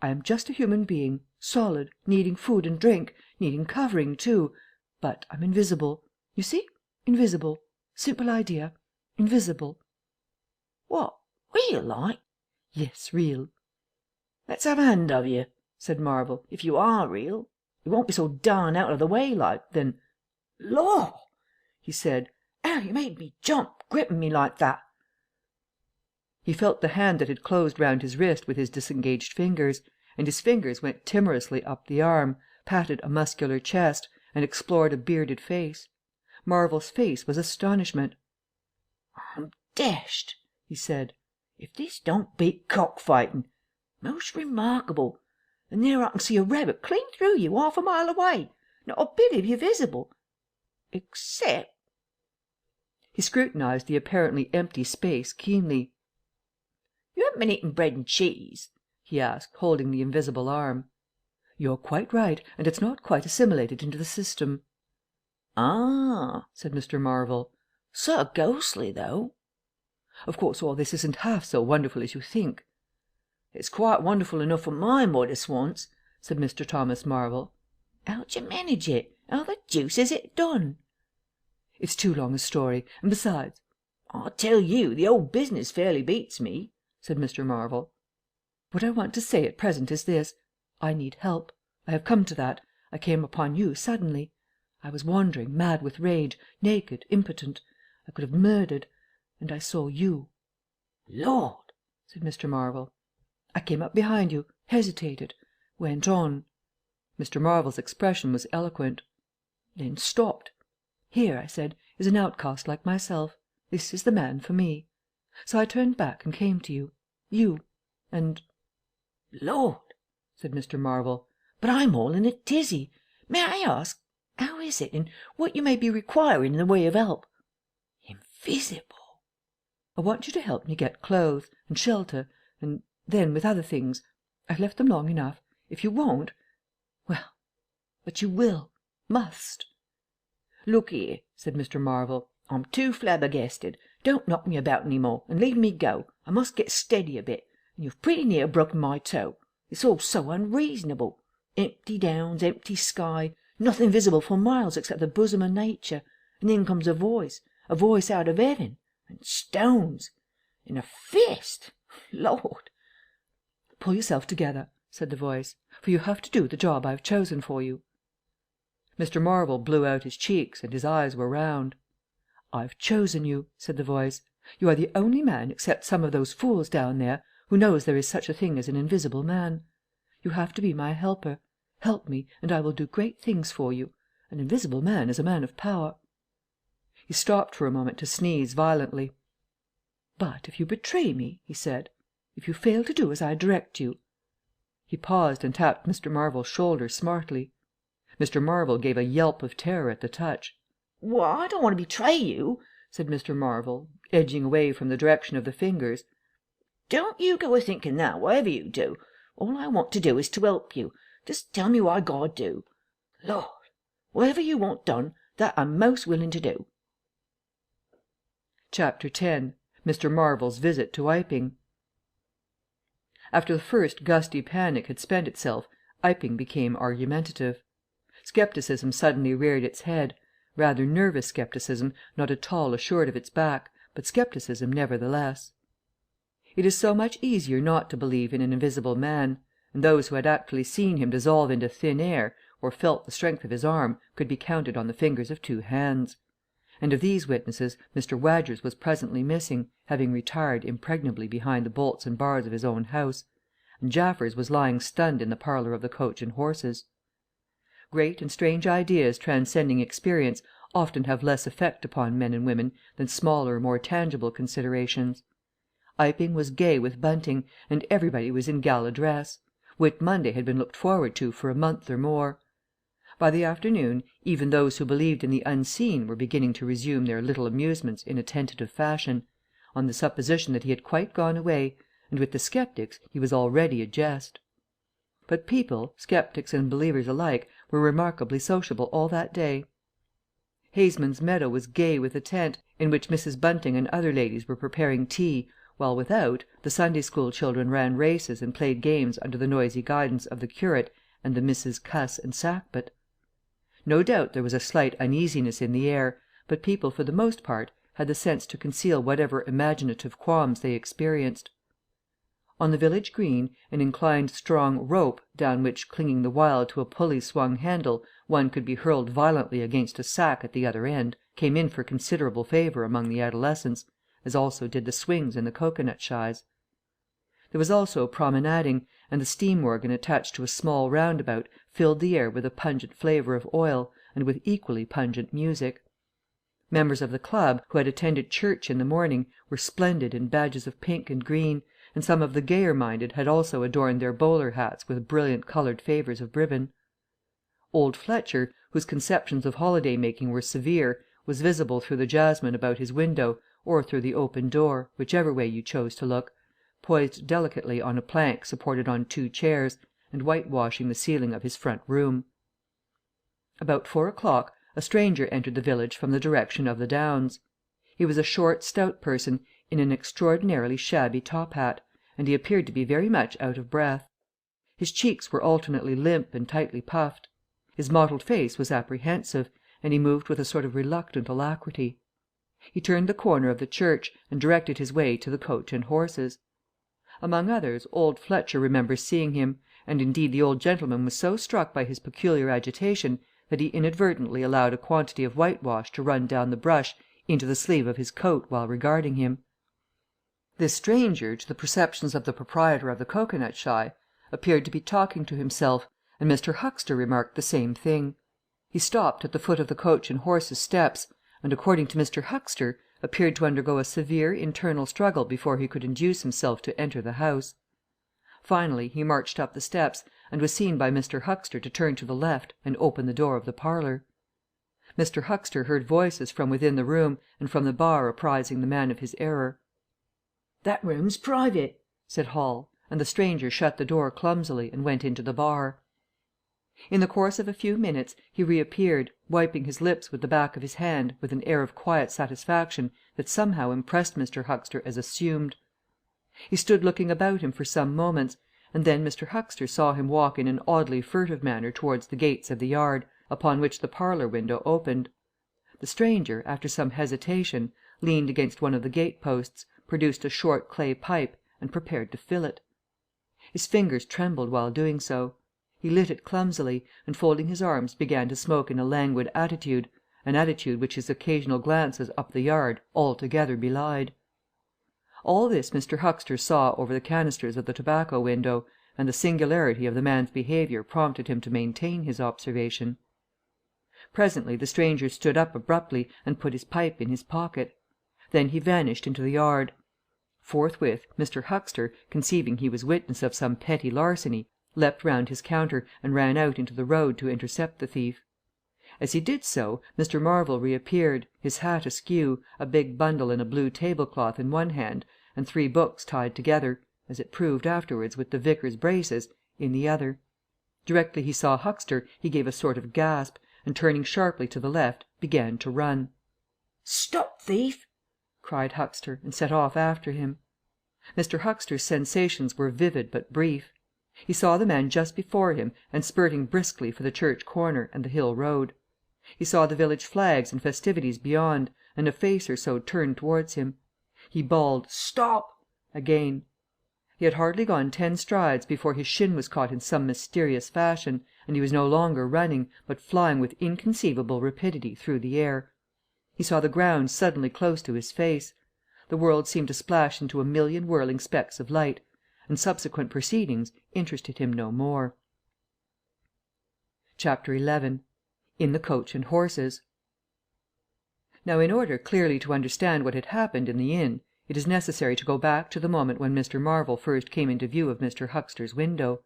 "I am just a human being, solid, needing food and drink, needing covering too. But I'm invisible. You see? Invisible. Simple idea. Invisible." "What? Real like?" "Yes, real." "Let's have a hand of you," said Marvel. "If you are real. You won't be so darn out of the way like, then Law!" he said. "How you made me jump, gripping me like that." He felt the hand that had closed round his wrist with his disengaged fingers, and his fingers went timorously up the arm, patted a muscular chest, and explored a bearded face. Marvel's face was astonishment. "I'm dashed," he said. "If this don't beat cockfighting. Most remarkable. And there I can see a rabbit clean through you, half a mile away. Not a bit of you visible. Except—" He scrutinized the apparently empty space keenly. "You haven't been eating bread and cheese?" he asked, holding the invisible arm. "You're quite right, and it's not quite assimilated into the system." "Ah," said Mr. Marvel. "Sort of ghostly, though." "Of course all this isn't half so wonderful as you think." "It's quite wonderful enough for my modest wants," said Mr. Thomas Marvel. "How'd you manage it? How the deuce is it done?" "It's too long a story, and besides—" "I tell you, the whole business fairly beats me," said Mr. Marvel. "What I want to say at present is this. I need help. I have come to that. I came upon you suddenly. I was wandering, mad with rage, naked, impotent. I could have murdered. And I saw you." "Lord!" said Mr. Marvel. "I came up behind you, hesitated, went on." Mr. Marvel's expression was eloquent. "Then stopped. 'Here,' I said, 'is an outcast like myself. This is the man for me.' So I turned back and came to you. You. And—" "Lord!" said Mr. Marvel. "But I'm all in a tizzy. May I ask, how is it, and what you may be requiring in the way of help? Invisible!" "I want you to help me get clothes, and shelter, And then, with other things, I've left them long enough. If you won't, well, but you will, must." "Look 'ere," said Mr. Marvel, "I'm too flabbergasted. Don't knock me about any more, and leave me go. I must get steady a bit, and you've pretty near broken my toe. It's all so unreasonable. Empty downs, empty sky, nothing visible for miles except the bosom of nature, and then comes a voice out of heaven, and stones, and a fist. Lord!" "Pull yourself together," said the voice, "for you have to do the job I've chosen for you." Mr. Marvel blew out his cheeks, and his eyes were round. "I've chosen you," said the voice. "You are the only man, except some of those fools down there, who knows there is such a thing as an invisible man. You have to be my helper. Help me, and I will do great things for you. An invisible man is a man of power." He stopped for a moment to sneeze violently. "But if you betray me," he said, "if you fail to do as I direct you—" He paused and tapped Mr. Marvel's shoulder smartly. Mr. Marvel gave a yelp of terror at the touch. "Well, I don't want to betray you," said Mr. Marvel, edging away from the direction of the fingers. "Don't you go a thinking that, whatever you do. All I want to do is to help you. Just tell me what I gotta do. Lord, whatever you want done, that I'm most willing to do." Chapter 10. Mr. Marvel's Visit to Iping. After the first gusty panic had spent itself, Iping became argumentative. Scepticism suddenly reared its head, rather nervous scepticism, not at all assured of its back, but scepticism nevertheless. It is so much easier not to believe in an invisible man, and those who had actually seen him dissolve into thin air, or felt the strength of his arm, could be counted on the fingers of 2 hands. And of these witnesses Mr. Wadgers was presently missing, having retired impregnably behind the bolts and bars of his own house, and Jaffers was lying stunned in the parlour of the Coach and Horses. Great and strange ideas transcending experience often have less effect upon men and women than smaller, more tangible considerations. Iping was gay with bunting, and everybody was in gala dress. Whit Monday had been looked forward to for a month or more. By the afternoon even those who believed in the unseen were beginning to resume their little amusements in a tentative fashion, on the supposition that he had quite gone away, and with the sceptics he was already a jest. But people, sceptics and believers alike, were remarkably sociable all that day. Haysman's Meadow was gay with a tent, in which Mrs. Bunting and other ladies were preparing tea, while without, the Sunday school children ran races and played games under the noisy guidance of the curate and the Misses Cuss and Sackbut. No doubt there was a slight uneasiness in the air, but people for the most part had the sense to conceal whatever imaginative qualms they experienced. On the village green, an inclined strong rope, down which, clinging the while to a pulley-swung handle, one could be hurled violently against a sack at the other end, came in for considerable favour among the adolescents, as also did the swings and the cocoanut shies. There was also promenading, and the steam organ attached to a small roundabout filled the air with a pungent flavour of oil, and with equally pungent music. Members of the club, who had attended church in the morning, were splendid in badges of pink and green, and some of the gayer-minded had also adorned their bowler hats with brilliant coloured favours of ribbon. Old Fletcher, whose conceptions of holiday-making were severe, was visible through the jasmine about his window, or through the open door, whichever way you chose to look, poised delicately on a plank supported on 2 chairs, and whitewashing the ceiling of his front room. About 4 o'clock a stranger entered the village from the direction of the Downs. He was a short, stout person, in an extraordinarily shabby top hat, and he appeared to be very much out of breath. His cheeks were alternately limp and tightly puffed. His mottled face was apprehensive, and he moved with a sort of reluctant alacrity. He turned the corner of the church, and directed his way to the Coach and Horses. Among others, old Fletcher remembers seeing him, and indeed the old gentleman was so struck by his peculiar agitation that he inadvertently allowed a quantity of whitewash to run down the brush into the sleeve of his coat while regarding him. This stranger, to the perceptions of the proprietor of the cocoanut shy, appeared to be talking to himself, and Mr. Huxter remarked the same thing. He stopped at the foot of the Coach and Horses steps, and, according to Mr. Huxter, appeared to undergo a severe internal struggle before he could induce himself to enter the house. Finally he marched up the steps, and was seen by Mr. Huxter to turn to the left and open the door of the parlour. Mr. Huxter heard voices from within the room and from the bar apprising the man of his error. "That room's private," said Hall, and the stranger shut the door clumsily and went into the bar. In the course of a few minutes he reappeared, wiping his lips with the back of his hand with an air of quiet satisfaction that somehow impressed Mr. Huxter as assumed. He stood looking about him for some moments, and then Mr. Huxter saw him walk in an oddly furtive manner towards the gates of the yard, upon which the parlour window opened. The stranger, after some hesitation, leaned against one of the gate posts, produced a short clay pipe, and prepared to fill it. His fingers trembled while doing so. He lit it clumsily, and folding his arms began to smoke in a languid attitude, an attitude which his occasional glances up the yard altogether belied. All this Mr. Huxter saw over the canisters of the tobacco window, and the singularity of the man's behaviour prompted him to maintain his observation. Presently the stranger stood up abruptly and put his pipe in his pocket. Then he vanished into the yard. Forthwith Mr. Huxter, conceiving he was witness of some petty larceny, leapt round his counter and ran out into the road to intercept the thief. As he did so, Mr. Marvel reappeared, his hat askew, a big bundle in a blue tablecloth in one hand, and 3 books tied together, as it proved afterwards with the vicar's braces, in the other. Directly he saw Huxter he gave a sort of gasp, and turning sharply to the left, began to run. "Stop, thief!" cried Huxter, and set off after him. Mr. Huxter's sensations were vivid but brief. He saw the man just before him and spurting briskly for the church corner and the hill road. He saw the village flags and festivities beyond, and a face or so turned towards him. He bawled "Stop!" again. He had hardly gone 10 strides before his shin was caught in some mysterious fashion, and he was no longer running, but flying with inconceivable rapidity through the air. He saw the ground suddenly close to his face. The world seemed to splash into a million whirling specks of light, and subsequent proceedings interested him no more. Chapter 11. In the coach and horses. Now, in order clearly to understand what had happened in the inn, it is necessary to go back to the moment when Mr. Marvel first came into view of Mr. Huxter's window.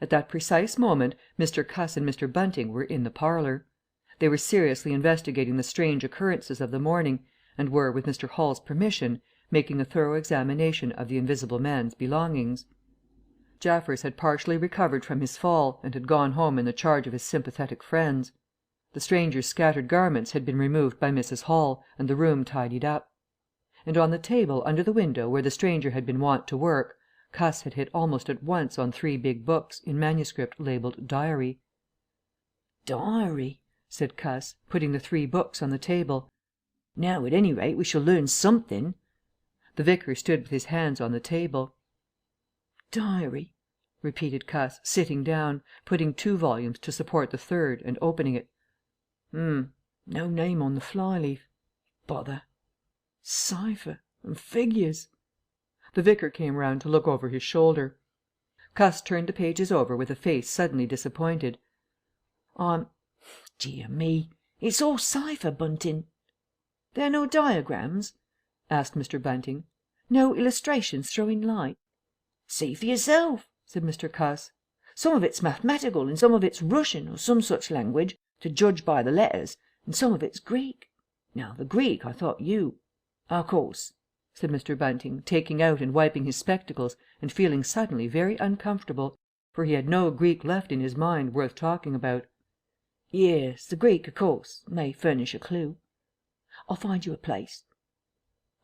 At that precise moment Mr. Cuss and Mr. Bunting were in the parlour. They were seriously investigating the strange occurrences of the morning, and were, with Mr. Hall's permission, making a thorough examination of the invisible man's belongings. Jaffers had partially recovered from his fall, and had gone home in the charge of his sympathetic friends. The stranger's scattered garments had been removed by Mrs. Hall, and the room tidied up. And on the table under the window where the stranger had been wont to work, Cuss had hit almost at once on 3 big books in manuscript labelled Diary. "Diary," said Cuss, putting the 3 books on the table. "Now, at any rate, we shall learn something." The vicar stood with his hands on the table. "Diary," repeated Cuss, sitting down, putting 2 volumes to support the 3rd, and opening it. No name on the fly-leaf. Bother. Cipher and figures." The vicar came round to look over his shoulder. Cuss turned the pages over with a face suddenly disappointed. Dear me, it's all cipher, Bunting." "There are no diagrams?" asked Mr. Bunting. "No illustrations throwing light?" "See for yourself," said Mr. Cuss. "Some of it's mathematical, and some of it's Russian, or some such language, to judge by the letters, and some of it's Greek. Now, the Greek I thought you—" "Of course," said Mr. Bunting, taking out and wiping his spectacles, and feeling suddenly very uncomfortable, for he had no Greek left in his mind worth talking about. "Yes, the Greek, of course, may furnish a clue. I'll find you a place."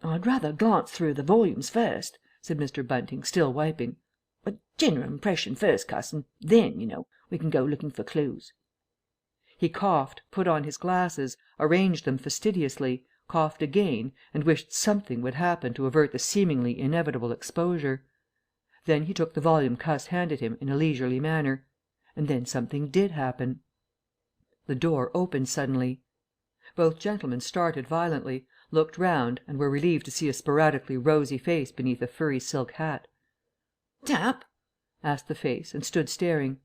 "I'd rather glance through the volumes first," said Mr. Bunting, still wiping. "A general impression first, Cuss, and then, you know, we can go looking for clues." He coughed, put on his glasses, arranged them fastidiously, coughed again, and wished something would happen to avert the seemingly inevitable exposure. Then he took the volume Cuss handed him in a leisurely manner, and then something did happen. The door opened suddenly. Both gentlemen started violently, looked round, and were relieved to see a sporadically rosy face beneath a furry silk hat. "Tap?" asked the face, and stood staring.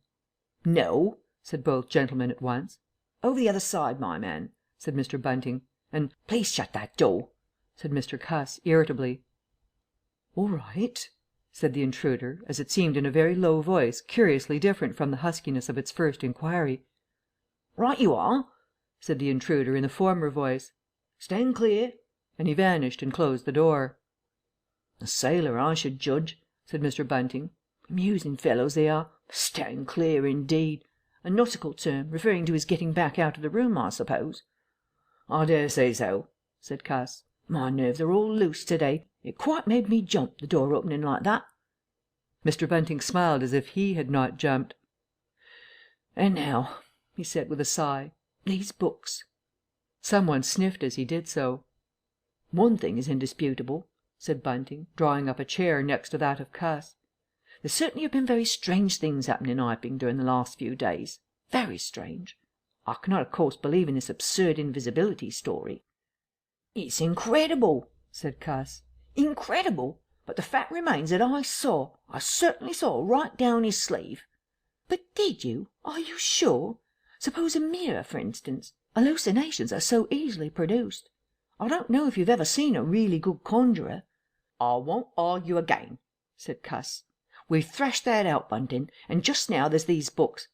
"No," said both gentlemen at once. "Over the other side, my man," said Mr. Bunting. And "Please shut that door," said Mr. Cuss, irritably. "All right," said the intruder, as it seemed in a very low voice curiously different from the huskiness of its first inquiry. "Right you are," said the intruder in the former voice. "Stand clear," and he vanished and closed the door. "A sailor, I should judge," said Mr. Bunting. "Amusing fellows they are. Stone clear, indeed. A nautical term, referring to his getting back out of the room, I suppose." "I daresay so," said Cuss. "My nerves are all loose to day. It quite made me jump, the door opening like that." Mr. Bunting smiled as if he had not jumped. "And now," he said with a sigh, "these books." Some one sniffed as he did so. "One thing is indisputable," said Bunting, drawing up a chair next to that of Cuss. "There certainly have been very strange things happening in Iping during the last few days. Very strange. I cannot, of course, believe in this absurd invisibility story." "It's incredible," said Cuss. "Incredible. But the fact remains that I certainly saw right down his sleeve." "But did you? Are you sure? Suppose a mirror, for instance. Hallucinations are so easily produced. I don't know if you've ever seen a really good conjurer." "I won't argue again," said Cuss. "We've thrashed that out, Bunting, and just now there's these books.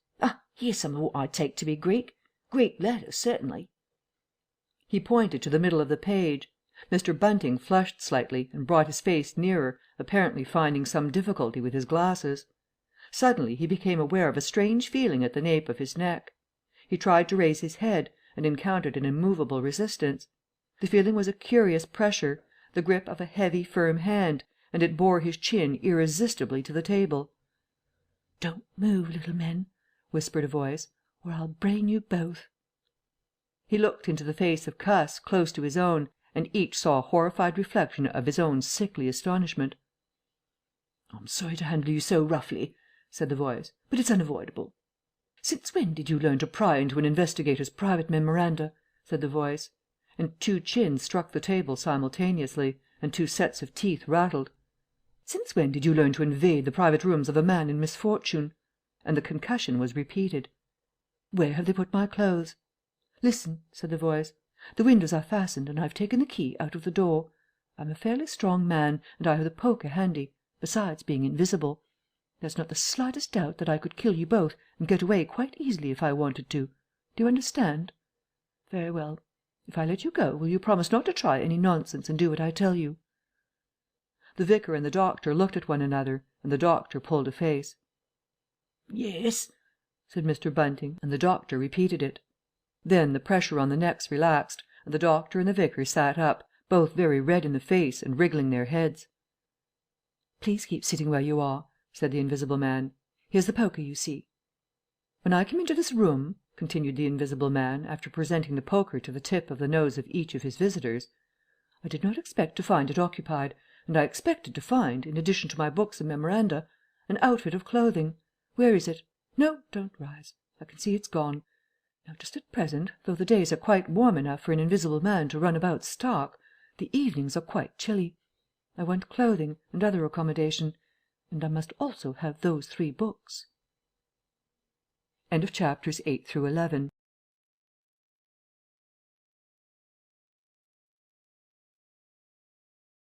Here's some of what I take to be Greek. Greek letters, certainly." He pointed to the middle of the page. Mr. Bunting flushed slightly and brought his face nearer, apparently finding some difficulty with his glasses. Suddenly he became aware of a strange feeling at the nape of his neck. He tried to raise his head, and encountered an immovable resistance. The feeling was a curious pressure, the grip of a heavy, firm hand, and it bore his chin irresistibly to the table. "Don't move, little men," whispered a voice, "or I'll brain you both." He looked into the face of Cuss, close to his own, and each saw a horrified reflection of his own sickly astonishment. "I'm sorry to handle you so roughly," said the voice, "but it's unavoidable." "Since when did you learn to pry into an investigator's private memoranda?" said the voice, and two chins struck the table simultaneously, and two sets of teeth rattled. "Since when did you learn to invade the private rooms of a man in misfortune?" And the concussion was repeated. "Where have they put my clothes?" "Listen," said the voice. "The windows are fastened, and I've taken the key out of the door. I'm a fairly strong man, and I have the poker handy, besides being invisible. There's not the slightest doubt that I could kill you both and get away quite easily if I wanted to. Do you understand? Very well. If I let you go, will you promise not to try any nonsense and do what I tell you?" The vicar and the doctor looked at one another, and the doctor pulled a face. "Yes," said Mr. Bunting, and the doctor repeated it. Then the pressure on the necks relaxed, and the doctor and the vicar sat up, both very red in the face and wriggling their heads. "Please keep sitting where you are," said the invisible man. "Here's the poker, you see." "When I came into this room," continued the invisible man, after presenting the poker to the tip of the nose of each of his visitors, "I did not expect to find it occupied, and I expected to find, in addition to my books and memoranda, an outfit of clothing. Where is it? No, don't rise. I can see it's gone. Now, just at present, though the days are quite warm enough for an invisible man to run about stark, the evenings are quite chilly. I want clothing and other accommodation, and I must also have those 3 books." End of chapters 8 through 11.